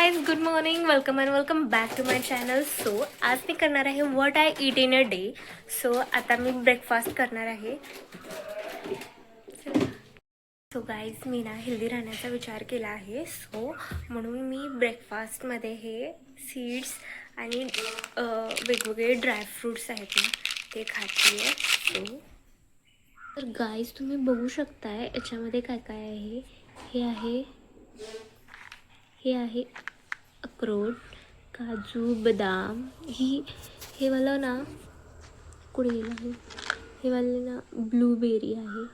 Guys, good morning, welcome and welcome back to my channel. So आज मी करणार आहे what I eat in a day. So आता मी ब्रेकफास्ट करणार आहे. सो गाईज, मी ना हेल्दी राहण्याचा विचार केला आहे. सो म्हणून मी ब्रेकफास्टमध्ये हे सीड्स आणि वेगवेगळे ड्रायफ्रूट्स आहेत ना ते खाते आहे. सो तर गाईज, तुम्ही बघू शकताय याच्यामध्ये काय काय आहे. हे आहे अक्रोड, काजू, बदाम. हे वाला ना कुठे गेला आहे, हे वाले ना ब्लूबेरी आहे.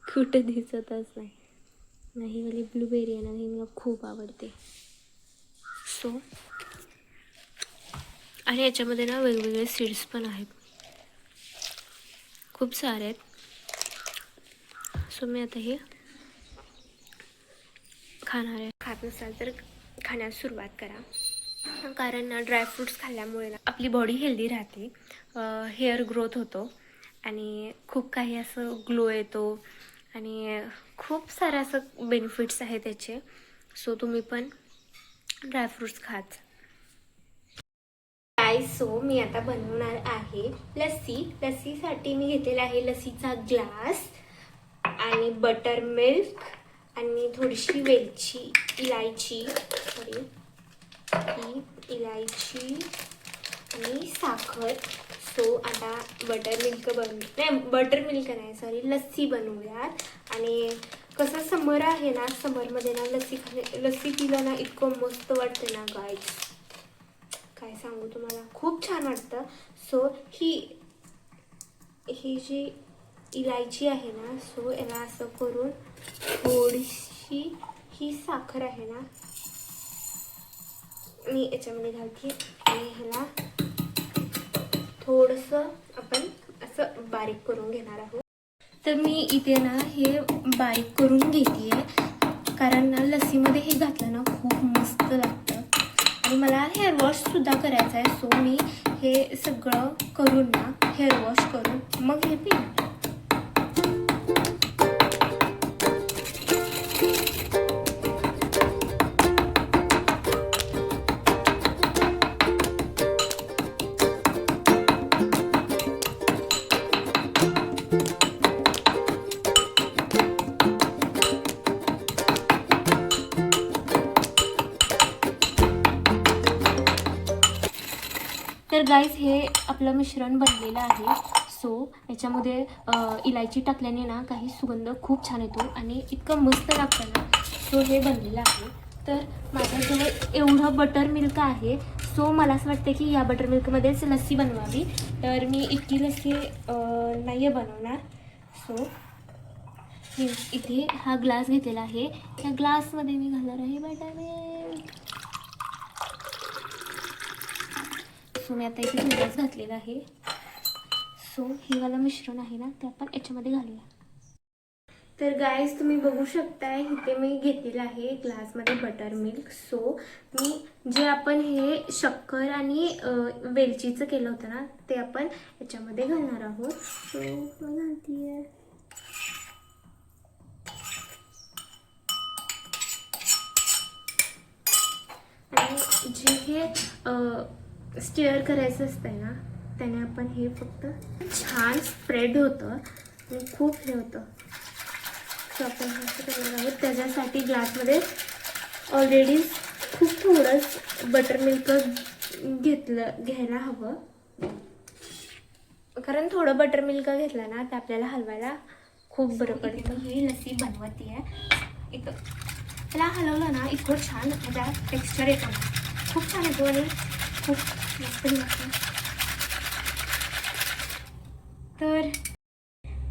कुठे दिसतच नाही वाली ब्लूबेरी आहे ना, ही मला खूप आवडते. सो आणि याच्यामध्ये ना वेगवेगळे सीड्स पण आहेत, खूप सारे आहेत. सो मी आता हे खाणार आहे. खात नसाल तर खाण्यास सुरुवात करा, कारण ना ड्रायफ्रूट्स खाल्ल्यामुळे ना आपली बॉडी हेल्दी राहते, हेअर ग्रोथ होतो आणि खूप काही असं ग्लो येतो आणि खूप सारं असं बेनिफिट्स आहेत त्याचे. सो तुम्ही पण ड्रायफ्रूट्स खात. सो मी आता बनवणार आहे लस्सीसाठी मी घेतलेला आहे लस्सीचा ग्लास आणि बटर मिल्क आणि थोडीशी इलायची आणि साखर. सो आता लस्सी बनवूयात. आणि कसं समर आहे ना, समरमध्ये ना लस्सी पिलं ना इतकं मस्त वाटतं ना गाईज, काय सांगू तुम्हाला, खूप छान वाटतं. सो ही जी इलायची आहे ना, सो याला असं करून थोडीशी ही साखर आहे ना मी याच्यामध्ये घालते आणि ह्याला थोडंसं आपण असं बारीक करून घेणार आहोत. तर मी इथे ना हे बारीक करून घेते आहे, कारण ना लस्सीमध्ये हे घातलं ना खूप मस्त लागतं आणि मला हेअर वॉशसुद्धा करायचं आहे. सो मी हे सगळं करून ना हेअर वॉश करून मग हे पिणार. तर गाईज, हे आपलं मिश्रण बनलेलं आहे. सो याच्यामध्ये इलायची टाकल्याने ना काही सुगंध खूप छान येतो आणि इतकं मस्त लागतं ना. सो हे बनलेलं आहे. तर माझ्याजवळ एवढं बटर मिल्क आहे. सो मला असं वाटतं की या बटर मिल्कमध्येच लस्सी बनवावी. तर मी इतकी लस्सी नाही आहे बनवणार. सो इथे हा ग्लास घेतलेला आहे, त्या ग्लासमध्ये मी घालणार आहे बटर मिल्क. सो मी आता इथे थोडंच घातलेलं आहे. सो हे वाला मिश्रण आहे ना ते आपण याच्यामध्ये घालूया. तर गाईज, तुम्ही बघू शकताय इथे मी घेतलेलं आहे ग्लासमध्ये बटर मिल्क. सो मी जे आपण हे शक्कर आणि वेलचीचं केलं होतं ना ते आपण याच्यामध्ये घालणार आहोत. सो घालतीये. आणि जे हे स्टिअर करायचं असतं ना त्याने आपण हे फक्त छान स्प्रेड होतं आणि खूप हे होतं. सो आपण हे करणार आहोत. त्याच्यासाठी ग्लासमध्ये ऑलरेडी खूप थोडंच बटर मिल्क घ्यायला हवं, कारण थोडं बटर मिल्क घेतलं ना ते आपल्याला हलवायला खूप बरं पडतं. ही लस्सी बनवते आहे इथं. त्याला हलवलं ना इतकं छान त्याचा टेक्स्चर येतो, खूप छान येतो आणि खूप मस्त लागतं.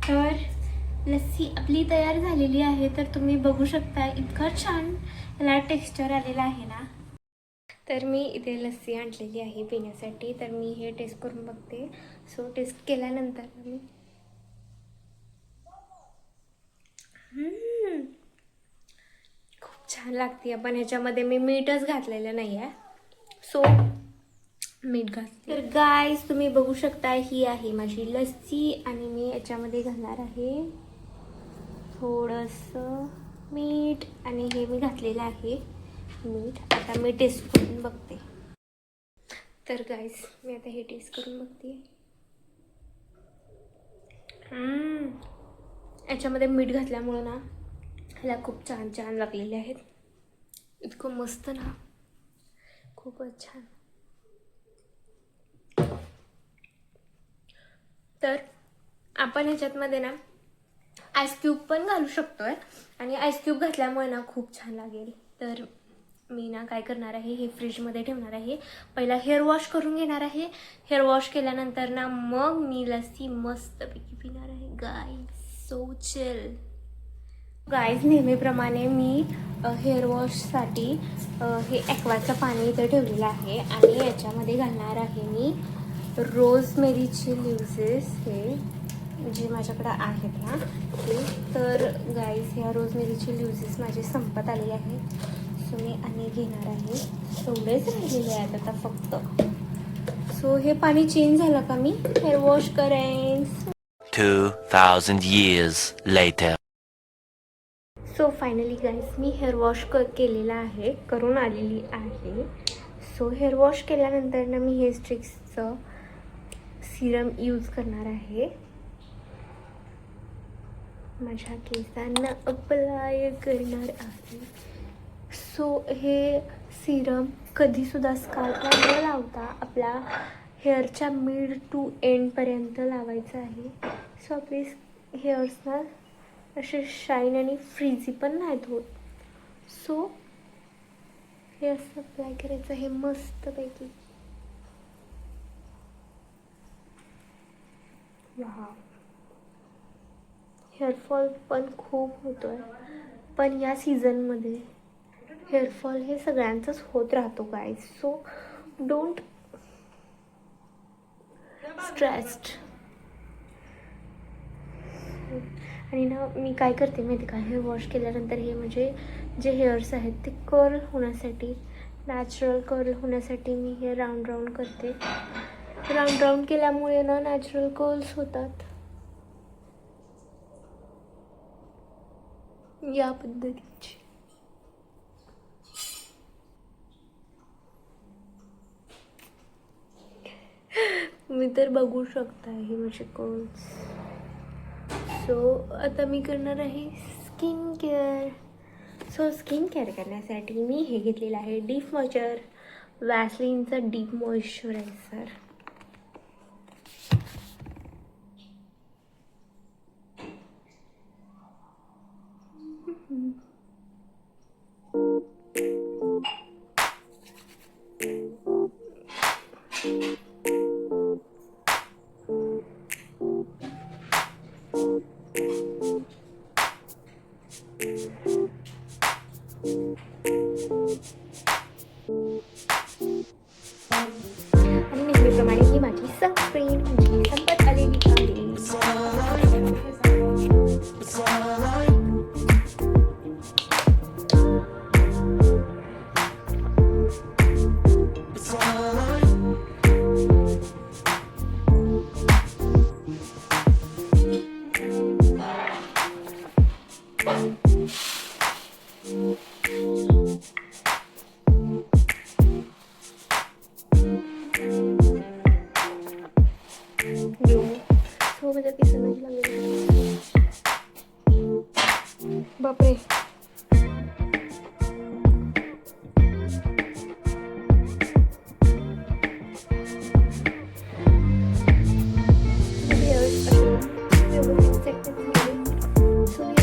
तर लस्सी आपली तयार झालेली आहे. तर तुम्ही बघू शकता इतकं छान याला टेक्स्चर आलेलं आहे ना. तर मी इथे लस्सी आणलेली आहे पिण्यासाठी. तर मी हे टेस्ट करून बघते. सो टेस्ट केल्यानंतर मी खूप छान लागते. पण ह्याच्यामध्ये मी मीठच घातलेलं नाही आहे. सो मीठ घातले. तर गाईज, तुम्ही बघू शकता ही आहे माझी लस्सी आणि मी याच्यामध्ये घालणार आहे थोडंसं मीठ आणि हे मी घातलेलं आहे मीठ. आता मी टेस्ट करून बघते. तर गाईस मी आता हे टेस्ट करून बघते. याच्यामध्ये मीठ घातल्यामुळं ना ह्याला खूप छान छान लागलेले आहेत. इतकं मस्त ना, खूपच छान. तर आपण ह्याच्यातमध्ये ना आईस क्यूब पण घालू शकतोय आणि आईस क्यूब घातल्यामुळे ना खूप छान लागेल. तर मी ना काय करणार आहे, हे फ्रीजमध्ये ठेवणार आहे. पहिला हेअर वॉश करून घेणार आहे. हेअर वॉश केल्यानंतर ना मग मी लस्सी मस्तपैकी पिणार आहे. Guys so chill. गाईज नेहमीप्रमाणे मी हेअर वॉशसाठी हे ॲक्वाचं पाणी इथे ठेवलेलं आहे आणि याच्यामध्ये घालणार आहे मी रोजमेरीचे लीव्हजेस, हे जे माझ्याकडे आहेत ना ते. तर गाईज ह्या रोजमेरीचे लीव्हजेस माझे संपत आले आहे. सो मी आणि घेणार आहे. एवढेच राहिलेले आहेत आता फक्त. सो हे पाणी चेंज झालं का मी हेअर वॉश करेन. 2000 years later. So finally guys मी हेअर वॉश केलेला आहे, करून आलेली आहे. सो हेअर वॉश केल्यानंतर ना मी हे स्ट्रिक्सचं सिरम यूज करणार आहे. माझ्या केसांना अप्लाय करणार आहे. सो हे सिरम कधीसुद्धा स्काल्पला न लावता आपल्या हेअरच्या मिड टू एंडपर्यंत लावायचं आहे. सो आपले हेअर्स ना असे शाईन आणि फ्रीझी पण नाहीत होत. सो हे असं अप्लाय करायचं आहे मस्तपैकी. वाव. हेअरफॉल पण खूप होतोय, पण या सीझनमध्ये हेअरफॉल हे सगळ्यांचंच होत राहतो गाईज. So don't stressed. आणि ना मी काय करते माहिती का, हेअर वॉश केल्यानंतर हे म्हणजे जे हेअर्स आहेत ते कर्ल होण्यासाठी, नॅचरल कर्ल होण्यासाठी मी हे राऊंड राऊंड करते. राऊंड राऊंड केल्यामुळे ना नॅचरल कर्ल्स होतात या पद्धतीची. मी तर बघू शकता हे माझे कर्ल्स. सो आता मी करणार आहे skin care. So skin care करण्यासाठी मी हे घेतलेलं आहे डीप वॅसलीनचं डीप मॉइश्चरायझर. आणि नेहमीप्रमाणे ही माझी सनस्क्रीन जी संपत आलेली आहे. सो माझ्या केसांना लागले. बापरे.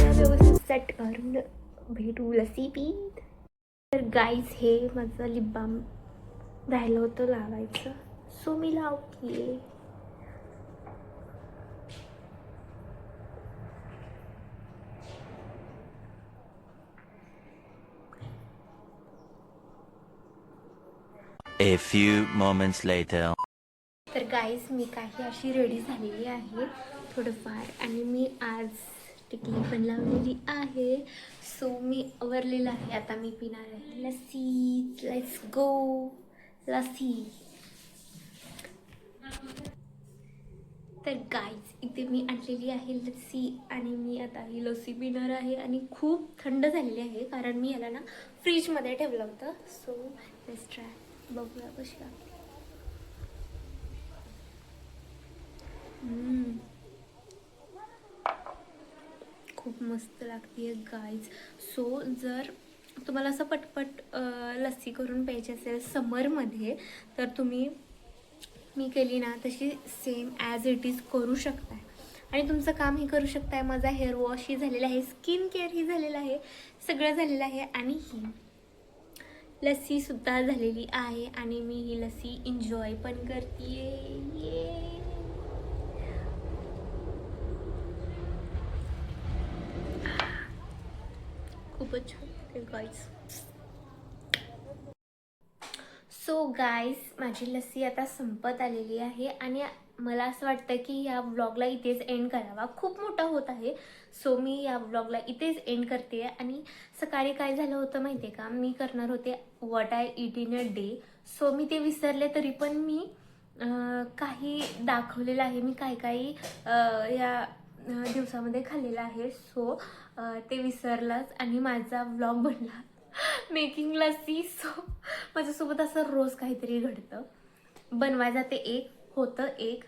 व्यवस्थित सेट करून भेटू लस्सी पीत. तर गाईज हे माझं लिप बाम राहिलं होतं लावायचं. सो मी लावते. A few moments later. तर गाईज मी काही अशी रेडी झालेली आहे थोडंफार, आणि मी आज टिकली पण लावलेली आहे. सो मी आवरलेलं आहे. आता मी पिणार आहे लस्सी. Let's go lassi. तर गाईज इथे मी आणलेली आहे लस्सी आणि मी आता ही लस्सी पिणार आहे आणि खूप थंड झालेली आहे कारण मी याला ना फ्रीजमध्ये ठेवलं होतं. सो लेट्स ट्राय, बघूया कशी लागते. खूप मस्त लागते गाईज. सो जर तुम्हाला असं पटपट लस्सी करून प्यायची असेल समरमध्ये तर तुम्ही मी केली ना तशी सेम ॲज इट इज करू शकताय आणि तुमचं कामही करू शकताय. माझा हेअर वॉशही झालेला आहे, स्किन केअरही झालेलं आहे, सगळं झालेलं आहे आणि ही लस्सीसुद्धा झालेली आहे आणि मी ही लस्सी एन्जॉय पण करते. खूपच छान गाईज. सो गाईज माझी लस्सी आता संपत आलेली आहे आणि मला असं वाटतं की या व्लॉगला इथेच एंड करावा. खूप मोठा होत आहे. सो मी या व्लॉगला इथेच एंड करते. आणि सकाळी काय झालं होतं माहिती आहे का, मी करणार होते what I eat in a day. So मी ते विसरले तरी पण मी काही दाखवलेलं आहे मी काही या दिवसामध्ये खाल्लेलं आहे. सो ते विसरलंच आणि माझा व्लॉग बनला मेकिंग लस्सी. सो माझ्यासोबत असं रोज काहीतरी घडतं. बनवायचं ते एक होतं एक.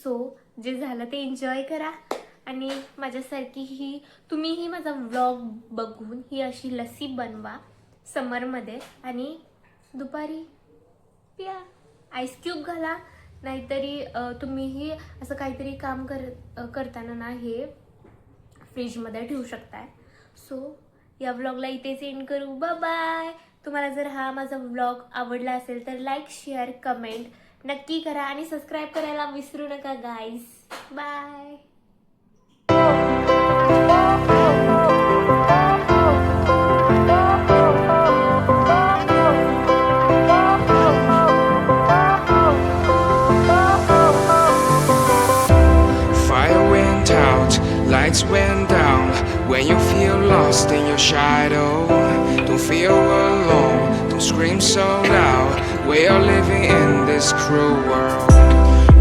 सो जे झालं ते एन्जॉय करा आणि माझ्यासारखी ही तुम्हीही माझा व्लॉग बघून ही अशी लस्सी बनवा समरमध्ये आणि दुपारी प्या. आईस क्यूब घाला, नाहीतरी तुम्हीही असं काहीतरी काम करताना ना हे फ्रीजमध्ये ठेवू शकताय. सो या व्लॉगला इथेच एंड करू. बाय. तुम्हाला जर हा माझा व्लॉग आवडला असेल तर लाईक शेअर कमेंट नक्की करा आणि सबस्क्राईब करायला विसरू नका guys. Bye. Fire went out, lights went down. When you feel lost in your shadow, don't feel alone, don't scream so loud. We are living in this cruel world.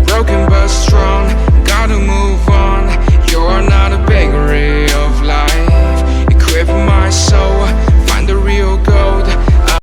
Broken but strong, gotta move